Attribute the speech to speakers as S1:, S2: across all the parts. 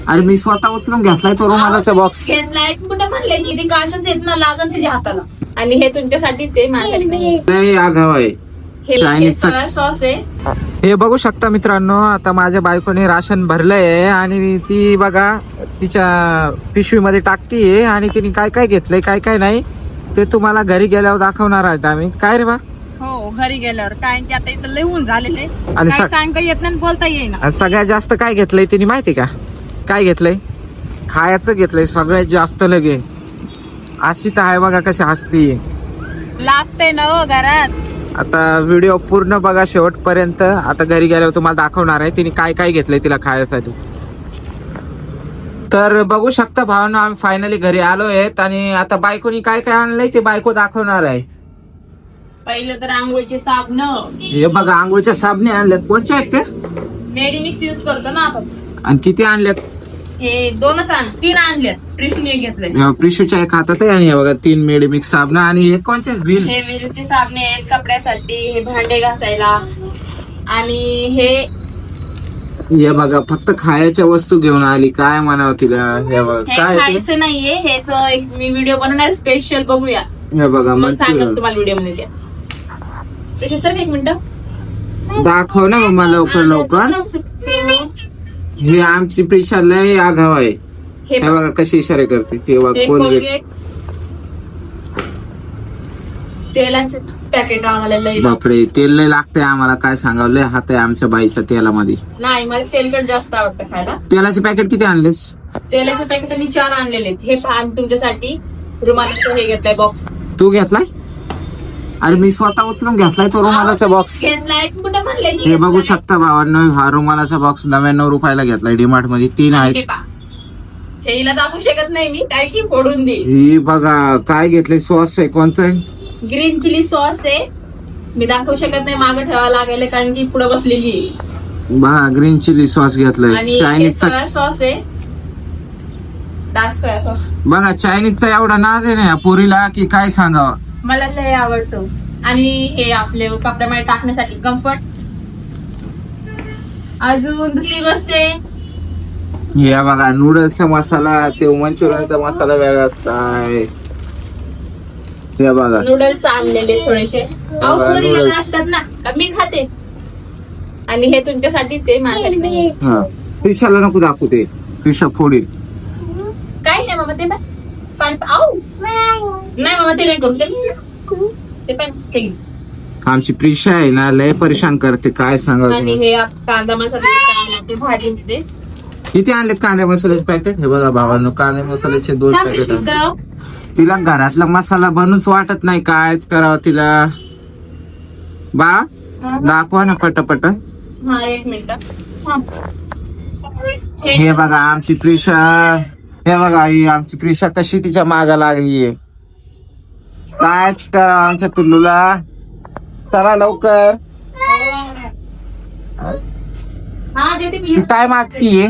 S1: अरे मी स्वतः उचलून घेतलाय तो रुमालाचा बॉक्स.
S2: घेतलाय कुठं म्हणले की ते काशाच येत ना लागन त्याच्या हाताला. आणि हे तुमच्यासाठीच आहे माझ्यासाठी नाही.
S1: नाही आगाव आहे.
S2: हे
S1: चायनीज
S2: सोया सॉस आहे.
S1: हे बघू शकता मित्रांनो, आता माझ्या बायकोने राशन भरलंय आणि ती बघा तिच्या पिशवीमध्ये टाकतीये आणि तिने काय काय घेतलंय काय काय नाही ते तुम्हाला घरी गेल्यावर दाखवणार आहेत आम्ही. काय रे बा?
S2: हो घरी गेल्यावर काय की आता इथं लिहून झालेले
S1: आणि
S2: काय सांगता येत नाही बोलता येईना.
S1: आणि सगळ्यात जास्त काय घेतलंय तिने माहिती का? काय घेतलंय? खायचं घेतलंय सगळ्यात जास्त लगे. अशी तर आहे बघा कशी हसतीये.
S2: लागतंय ना हो घरात.
S1: आता व्हिडिओ पूर्ण बघा शेवटपर्यंत. आता घरी गेल्यावर तुम्हाला दाखवणार आहे तिने काय काय घेतलंय तिला खायसाठी. तर बघू शकता भावना, आम्ही फायनली घरी आलो आहेत आणि आता बायकोनी काय काय आणलंय ते बायको दाखवणार आहे.
S2: पहिलं तर आंघोळीचे साबण.
S1: हे बघा आंघोळीच्या साबणे आणल्यात. कोणच्या आहेत ते?
S2: मेडिमिक्स यूज करतो ना आपण.
S1: आणि किती आणल्यात?
S2: हे तीन आणल्यात. ट्रिशने घेतलंय.
S1: प्रिशूच्या एक हातात आहे आणि हे बघा 3 मेडिमिक्स साबण आणि हे कोणचे व्हील.
S2: हे विरूचे साबणे आहेत कपड्यासाठी. हे भांडे घासायला. आणि
S1: हे बघा फक्त खायच्या वस्तू घेऊन आली. काय म्हणावं तिला. हे बघा
S2: हे
S1: काय ते?
S2: खायचं नाहीये. हेच एक मी व्हिडिओ बनवणार स्पेशल बघूया.
S1: हे बघा
S2: मग सांगत
S1: मंचुरियन
S2: तुम्हाला व्हिडिओ मध्ये द्या. स्पेशल सर एक मिनिट
S1: दाखव ना मम्मा लवकर लवकर. ही आमची प्रिशा लय आगाव आहे. हे बघा कशी इशारे करते. ते बघा कोलगेट.
S2: तेलाचे पॅकेट आम्हाला लय.
S1: बापरे तेल लय लागतंय आम्हाला. काय सांगावं लय हात आहे आमच्या बाईच्या तेलामध्ये.
S2: नाही मला तेलकट जास्त आवडतं खायला.
S1: तेलाचे पॅकेट किती आणलेस?
S2: तेलाचे पॅकेट मी 4 आणलेले आहेत. हे पहा तुमच्यासाठी रुमालाचं हे घेतलाय बॉक्स.
S1: तू घेतलाय? अरे मी स्वतः उचलून घेतलाय तो रुमालाचा बॉक्स.
S2: घेतलाय कुठं म्हणले की
S1: हे बघू शकता भावांनो, हा रुमालाचा बॉक्स 99 रुपयाला घेतलाय डीमार्ट मध्ये. 3 आहेत.
S2: हे पहा. हे हिला दाखवू शकत नाही मी काय की फोडून दे.
S1: ही बघा काय घेतलंय. सॉस आहे. कोणचं आहे?
S2: ग्रीन चिली सॉस आहे. मी दाखवू शकत नाही मागे ठेवावं लागेल कारण की पुढे बसलेली आहे.
S1: बघा ग्रीन चिली सॉस घेतलाय.
S2: आणि
S1: चायनीजचा
S2: सोया सॉस आहे. Dark soya sauce.
S1: बघा चायनीजचा एवढा नाद आहे ना या पोरीला की काय सांगावं.
S2: मला लय आवडतो. आणि हे आपले कपड्यामध्ये टाकण्यासाठी कम्फर्ट. अजून दुसरी गोष्ट आहे
S1: हे बघा नूडल्सचा मसाला. ते मंचुरियनचा मसाला वेगळाच काय. हे बघा
S2: नूडल्स आणलेले थोडेसे. अहो पोरीला
S1: noodles.
S2: असतात ना का मी खाते. आणि हे तुमच्यासाठीच आहे माझ्यासाठी नाही.
S1: हा पिशाला नको दाखवू ते. पिशा फोडील.
S2: काय नाही मामा ते पण आऊ नाही मामा ते नाही करू ते पण हे घे.
S1: आमची प्रिशा आहे ना लय परेशान करते. काय सांगावं
S2: आणि
S1: तुम्हाला.
S2: हे कांदा मसाला ते भाजीमध्ये.
S1: किती आणलेत कांद्या मसाल्याचे पॅकेट? हे बघा भावांनो कांद्या मसाल्याचे 2 पॅकेट. तिला घरातला मसाला बनूच वाटत नाही. कायच करावं तिला. बा दाखवा ना पटापट.
S2: हा एक मिनिट.
S1: हे बघा आमची प्रिशा. हे बघा ही आमची प्रिशा कशी तिच्या मागा लागलीये. काय करा आमच्या पिल्लूला. चला लवकर.
S2: हा देते
S1: ती
S2: मी.
S1: काय मागतीये?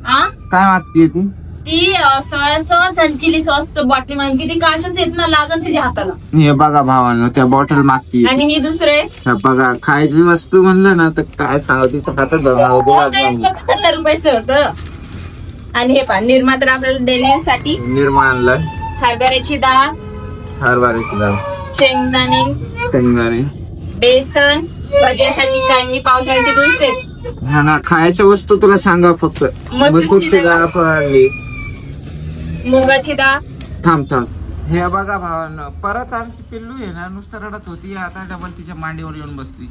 S2: हा
S1: काय मागतीये ती?
S2: ती सोया सॉस आणि चिली सॉस बॉटली माहिती ती काशाच येत ना लागन तिच्या हाताला.
S1: हे बघा भावांनो त्या बॉटल मागतीये.
S2: आणि ही दुसरे
S1: हे बघा खायची वस्तू म्हणलं ना तर काय सांगू तिच्या हातात धरून
S2: 70 रुपयाचं होतं. आणि हे पहा निर्मा तर आपल्याला डेली साठी.
S1: निर्मा आणलाय.
S2: हरभऱ्याची डाळ.
S1: हरभऱ्याची डाळ.
S2: शेंगदाणे.
S1: शेंगदाणे.
S2: बेसन. भज्यासाठी काही पावसाळ्याचे दिवस.
S1: हा ना खायच्या वस्तू तुला सांगा फक्त. मसूरची डाळ पण आणली.
S2: मुगाची डाळ.
S1: थांब. हे बघा भावांनो परत आमची पिल्लू आहे ना नुसतं रडत होती. आता डबल तिच्या मांडीवर येऊन बसली.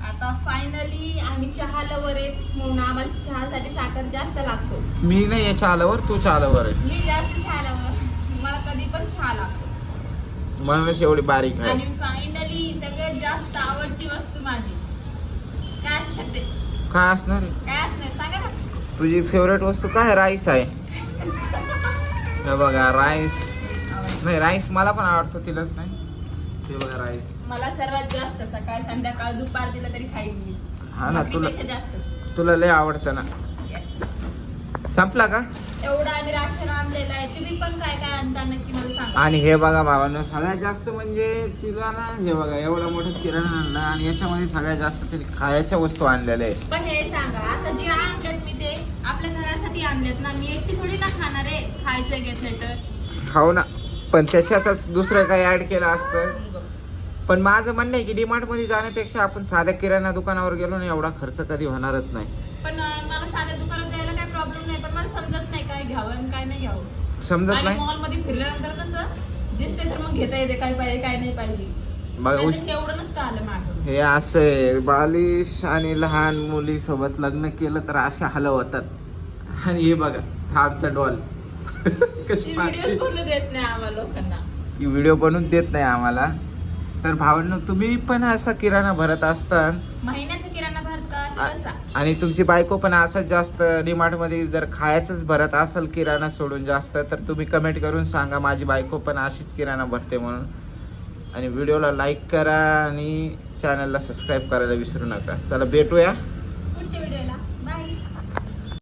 S2: आता फायनली आम्ही चहा लवर आहेत म्हणून आम्हाला चहासाठी साखर जास्त लागतो.
S1: मी नाही या चालावर तू चालावर आहे.
S2: मी जास्त चहा लवर. मला कधी पण चहा लागतो.
S1: म्हणूनच एवढी बारीक आहे.
S2: आणि फायनली सगळ्यात जास्त आवडती वस्तू माझी काय असू शकते?
S1: काय असणार आहे?
S2: काय असणार सांगा ना.
S1: तुझी फेवरेट वस्तू काय? राईस आहे. हे बघा राईस. नाही राईस मला पण आवडतो तिलाच नाही. हे बघा राईस
S2: मला सर्वात जास्त सकाळ संध्याकाळ दुपार दिलं तरी खाईन मी.
S1: हा ना तुला
S2: जास्त
S1: तुला लय आवडतं ना.
S2: Yes.
S1: संपला का?
S2: एवढं आम्ही राशन आणलेलं आहे. तुम्ही पण काय काय आणता नक्की मला सांगा.
S1: आणि हे बघा भावांनो, सगळ्यात जास्त म्हणजे तिला ना हे बघा एवढा मोठा किराणा आणला आणि याच्यामध्ये सगळ्यात जास्त तिने खायच्या वस्तू आणलेल्या आहे.
S2: पण हे सांगा, आता जे आणलेत मी ते आपल्या घरासाठी आणलेत ना. मी एकटी थोडी ना खाणार आहे. खायचं घेतलंय तर.
S1: हो ना, पण त्याच्यातच दुसरं काही ऍड केलं असतं. पण माझं म्हणणं आहे की डीमार्ट मध्ये जाण्यापेक्षा आपण साध्या किराणा दुकानावर गेलो ना, एवढा खर्च कधी होणारच नाही.
S2: पण मला साध्या दुकानात जायला काही प्रॉब्लेम नाही, पण मला समजत नाही काय घ्यावं आणि काय नाही घ्यावं.
S1: समजत
S2: आणि
S1: नाही.
S2: मॉल मध्ये फिरल्यानंतर कसं दिसते तर मग घेता येते काय पाहिजे काय नाही पाहिजे.
S1: बघा
S2: नाहीतर तेवढं नसतं आलं मागं.
S1: हे असं आहे, बालिश आणि लहान मुली सोबत लग्न केलं तर अशा हलव होतात. आणि हे बघा हा आमचा डॉल कशी
S2: व्हिडिओ बनवून देत नाही आम्हाला लोकांना.
S1: ती व्हिडिओ बनवून देत नाही आम्हाला. तर भावांनो, तुम्ही पण असा किराणा भरत असता
S2: महिन्याचा किराणा भरता की कसा?
S1: आणि तुमची बायको पण असंच जास्त डीमार्ट मध्ये जर खायचंच भरत असेल किराणा सोडून जास्त, तर तुम्ही कमेंट करून सांगा माझी बायको पण अशीच किराणा भरते म्हणून. आणि व्हिडिओला लाईक करा आणि चॅनलला सबस्क्राईब करायला विसरू नका. चला भेटूया
S2: पुढच्या व्हिडिओला.